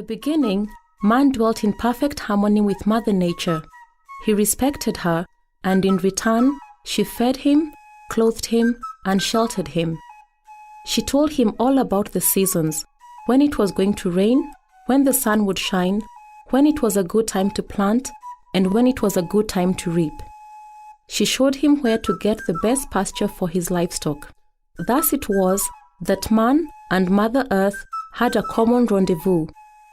beginning, man dwelt in perfect harmony with Mother Nature. He respected her, and in return, she fed him, clothed him, and sheltered him. She told him all about the seasons, when it was going to rain, when the sun would shine, when it was a good time to plant, and when it was a good time to reap. She showed him where to get the best pasture for his livestock. Thus it was that man and Mother Earth had a common rendezvous,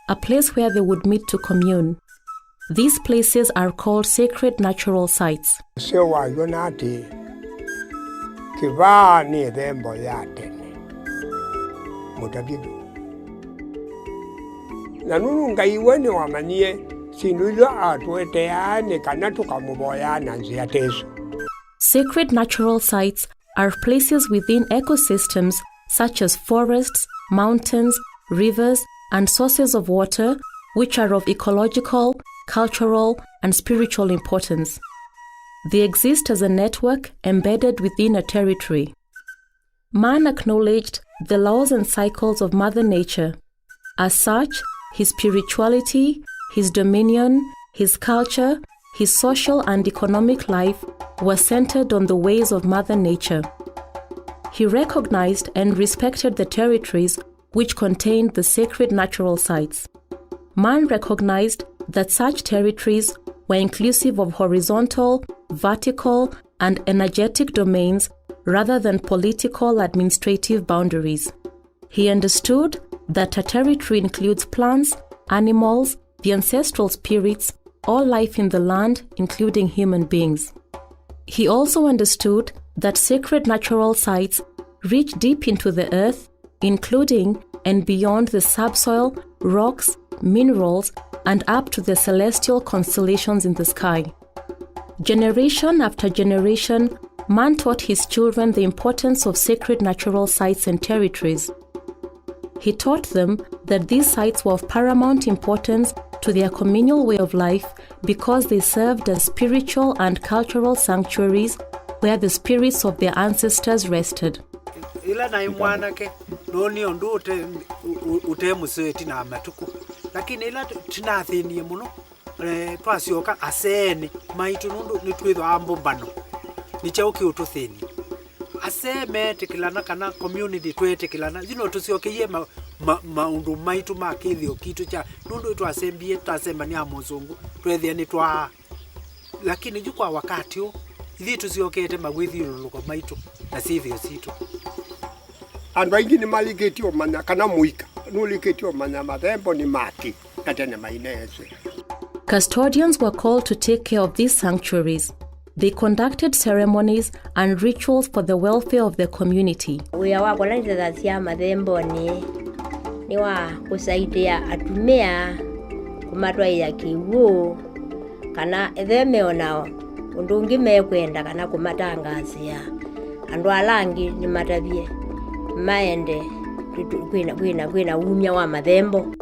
a place where they would meet to commune. These places are called sacred natural sites. Sacred natural sites are places within ecosystems such as forests, mountains, rivers, and sources of water which are of ecological, cultural, and spiritual importance. They exist as a network embedded within a territory. Man acknowledged the laws and cycles of Mother Nature. As such, his spirituality, his dominion, his culture, his social and economic life were centered on the ways of Mother Nature. He recognized and respected the territories which contained the sacred natural sites. Man recognized that such territories were inclusive of horizontal, vertical, and energetic domains rather than political administrative boundaries. He understood that a territory includes plants, animals, the ancestral spirits, all life in the land, including human beings. He also understood that sacred natural sites reach deep into the earth, including and beyond the subsoil, rocks, minerals, and up to the celestial constellations in the sky. Generation after generation, man taught his children the importance of sacred natural sites and territories. He taught them that these sites were of paramount importance to their communal way of life because they served as spiritual and cultural sanctuaries where the spirits of their ancestors rested. Ila na imwana ke noni ondu ute museti na matuku lakini ila tinathini muno twasioka aseni maitu nundu nitwitho ambumbano nichauki ututhini aseme tikilana kana community twetikilana zino tusiokiye maundu maitu makithio kitu cha nundu twasembie tasembania amuzungu twethia ni twa lakini jukwa wakati u ithi tusiokete magwithiruluko maitu na sivyo situ andu aingi ni maliketio manya kana muika nuliketio manya mathembo ni maki katene mainese. Custodians were called to take care of these sanctuaries. They conducted ceremonies and rituals for the welfare of the community. Wia wa kwanza cia mathembo ni wa kusaidia atumia kumatwa ya kiwu kana etheme onao undungi mekwenda kana kumatangazia andu alangi ni matavie maende kwina umya wa mathembo.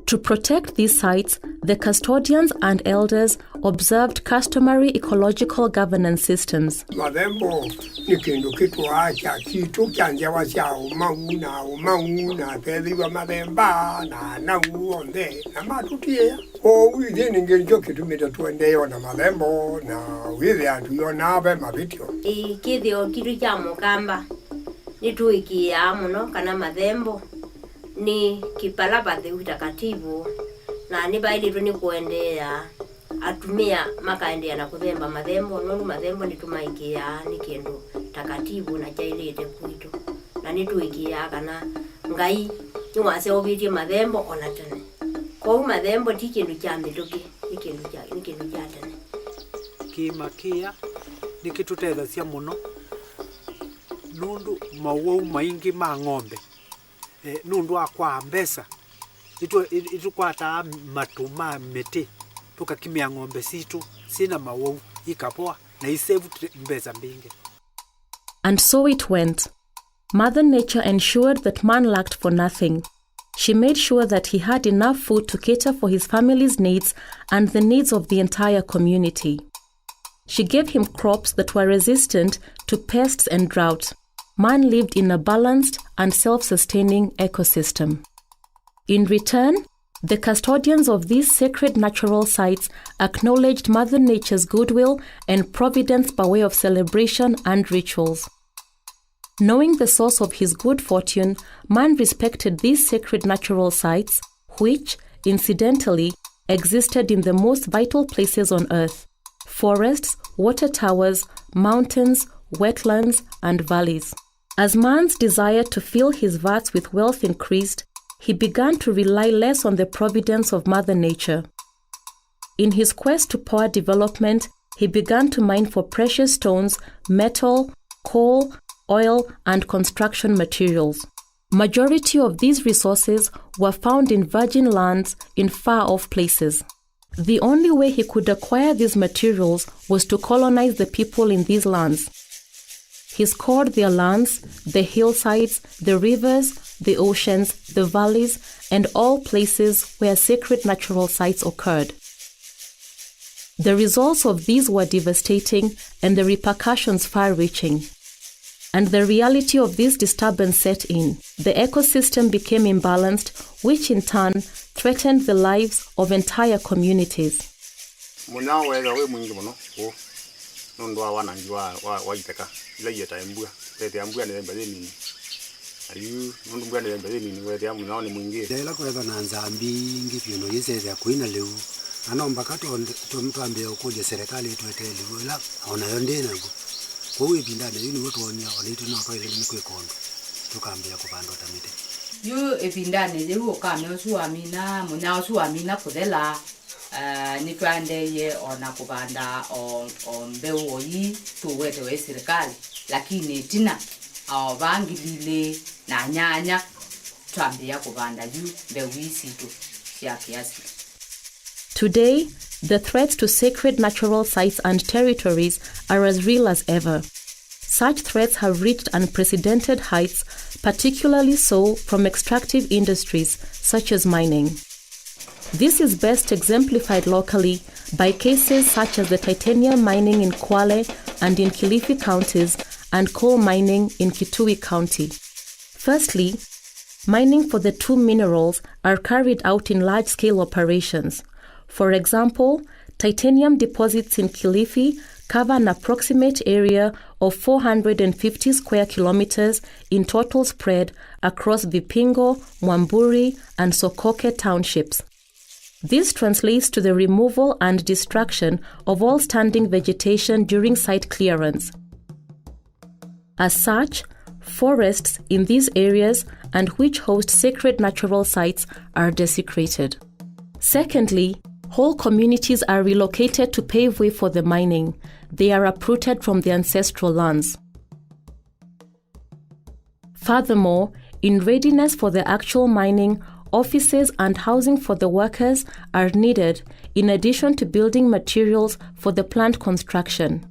To protect these sites, the custodians and elders observed customary ecological governance systems. Mathembo ni kindu kitwacha kitu kyanjewa cha umauna pethiwa mathemba na uonde na matutie o withi ningenjo kitumita tuendeyo na mathembo na withi atuyo nabe mabitio kithio kitu cha mukamba nituikia muno kana mathembo ni kipalapathe utakatifu na ni baili tuni kuendea atumia makaendea na kuthemba mathembo nonu mathembo nitumaikia ni kindu takatifu na chailete kwitu na nituikia kana ngai niwase obitie mathembo ona tene kwa mathembo ti kindu cha mituki ni kindu cha tene kimakia nikitutetha cia muno nundu mawau maingi ma ng'ombe nundu akwa mbesa itukwata matuma mete tukakimia ng'ombe situ sina mawau ikapoa na isevu mbesa mbinge. And so it went. Mother Nature ensured that man lacked for nothing. She made sure that he had enough food to cater for his family's needs and the needs of the entire community. She gave him crops that were resistant to pests and drought. Man lived in a balanced and self-sustaining ecosystem. In return, The custodians of these sacred natural sites acknowledged Mother Nature's goodwill and providence by way of celebration and rituals. Knowing the source of his good fortune, man respected these sacred natural sites, which, incidentally, existed in the most vital places on earth: forests, water towers, mountains, wetlands, and valleys. As man's desire to fill his vats with wealth increased, he began to rely less on the providence of Mother Nature. In his quest to power development, he began to mine for precious stones, metal, coal, oil, and construction materials. Majority of these resources were found in virgin lands in far-off places. The only way he could acquire these materials was to colonize the people in these lands. He scoured their lands, the hillsides, the rivers, the oceans, the valleys, and all places where sacred natural sites occurred. The results of these were devastating and the repercussions far-reaching. And the reality of this disturbance set in. The ecosystem became imbalanced, which in turn threatened the lives of entire communities. Yu epindane yeru kame su amina munya su amina kudela ni twande ye ona kubanda on bewo yi tuwete we serikali lakini tina awangilile na nyanya twambia kubanda yu bewisi tu ya kiasi. Today, the threats to sacred natural sites and territories are as real as ever. Such threats have reached unprecedented heights, particularly so from extractive industries such as mining. This is best exemplified locally by cases such as the titanium mining in Kwale and in Kilifi counties and coal mining in Kitui County. Firstly, mining for the two minerals are carried out in large-scale operations. For example, titanium deposits in Kilifi cover an approximate area of 450 square kilometers in total spread across Vipingo, Mwamburi, and Sokoke townships. This translates to the removal and destruction of all standing vegetation during site clearance. As such, forests in these areas and which host sacred natural sites are desecrated. Secondly, whole communities are relocated to pave way for the mining. They are uprooted from the ancestral lands. Furthermore, in readiness for the actual mining, offices and housing for the workers are needed in addition to building materials for the plant construction.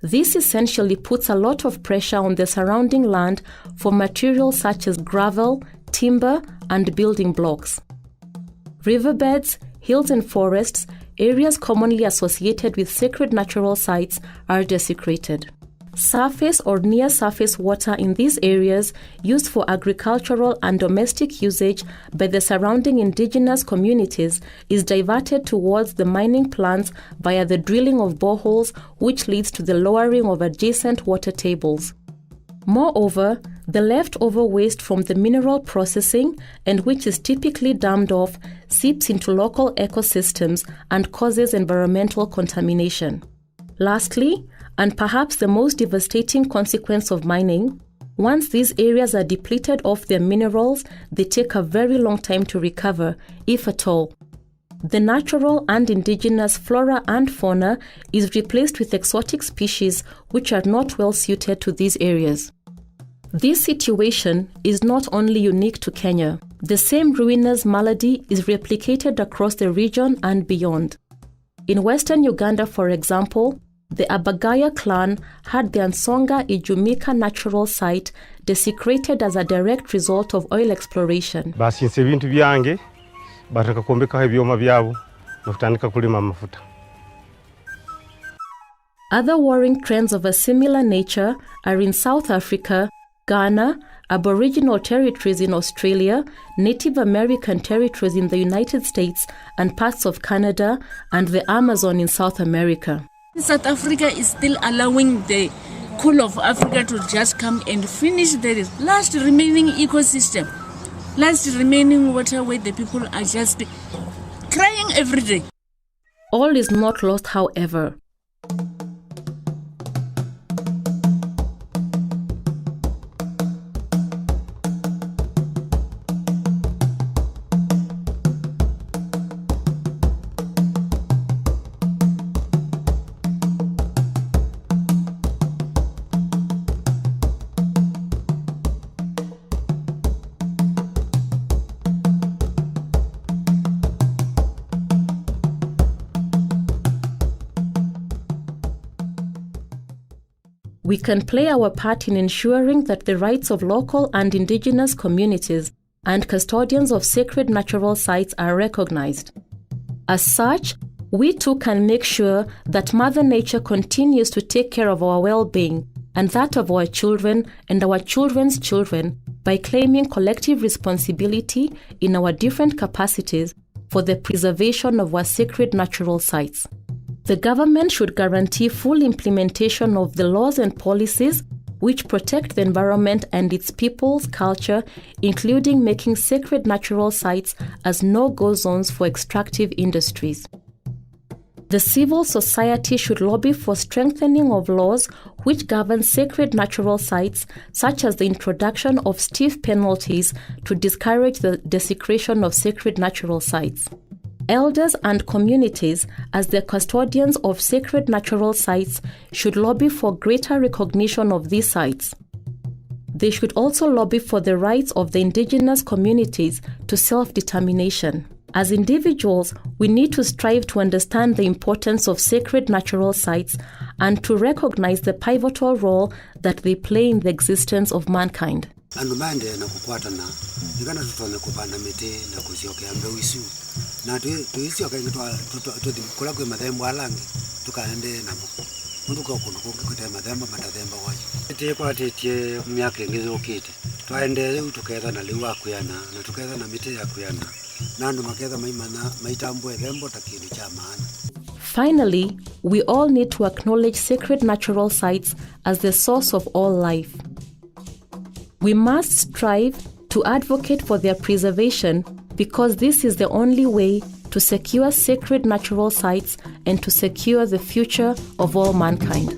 This essentially puts a lot of pressure on the surrounding land for materials such as gravel, timber, and building blocks. Riverbeds, hills and forests, areas commonly associated with sacred natural sites, are desecrated. Surface or near-surface water in these areas used for agricultural and domestic usage by the surrounding indigenous communities is diverted towards the mining plants via the drilling of boreholes, which leads to the lowering of adjacent water tables. Moreover, the leftover waste from the mineral processing, and which is typically dumped off, seeps into local ecosystems and causes environmental contamination. Lastly, and perhaps the most devastating consequence of mining, once these areas are depleted of their minerals, they take a very long time to recover, if at all. The natural and indigenous flora and fauna is replaced with exotic species which are not well suited to these areas. This situation is not only unique to Kenya. The same ruinous malady is replicated across the region and beyond. In western Uganda, for example, the Abagaya clan had the Ansonga Ijumika natural site desecrated as a direct result of oil exploration. Basinse bintu byange bataka kombeka ebyoma byabo nokutandika kulima mafuta. Other worrying trends of a similar nature are in South Africa, Ghana, Aboriginal territories in Australia, Native American territories in the United States and parts of Canada, and the Amazon in South America. South Africa is still allowing the coal of Africa to just come and finish the last remaining ecosystem, last remaining water where the people are just crying every day. All is not lost, however. We can play our part in ensuring that the rights of local and indigenous communities and custodians of sacred natural sites are recognized. As such, we too can make sure that Mother Nature continues to take care of our well-being and that of our children and our children's children by claiming collective responsibility in our different capacities for the preservation of our sacred natural sites. The government should guarantee full implementation of the laws and policies which protect the environment and its people's culture, including making sacred natural sites as no-go zones for extractive industries. The civil society should lobby for strengthening of laws which govern sacred natural sites, such as the introduction of stiff penalties to discourage the desecration of sacred natural sites. Elders and communities, as the custodians of sacred natural sites, should lobby for greater recognition of these sites. They should also lobby for the rights of the indigenous communities to self-determination. As individuals, we need to strive to understand the importance of sacred natural sites and to recognize the pivotal role that they play in the existence of mankind. Andu mande na kukwatana nikana tutone kupanda miti na kusiokea mbeu isu na tuisioka ingitwa tutikula kwe mathembo alangi tukaende namo mundu kwa kundu kukute mathembo matathembo wayo ite kwatetie myaka ingizokite twaende riu tuketha na riu akuyana na tuketha na miti ya kuyana na andu maketha maimana maitambo ethembo takini cha maana. Finally, we all need to acknowledge sacred natural sites as the source of all life. We must strive to advocate for their preservation because this is the only way to secure sacred natural sites and to secure the future of all mankind.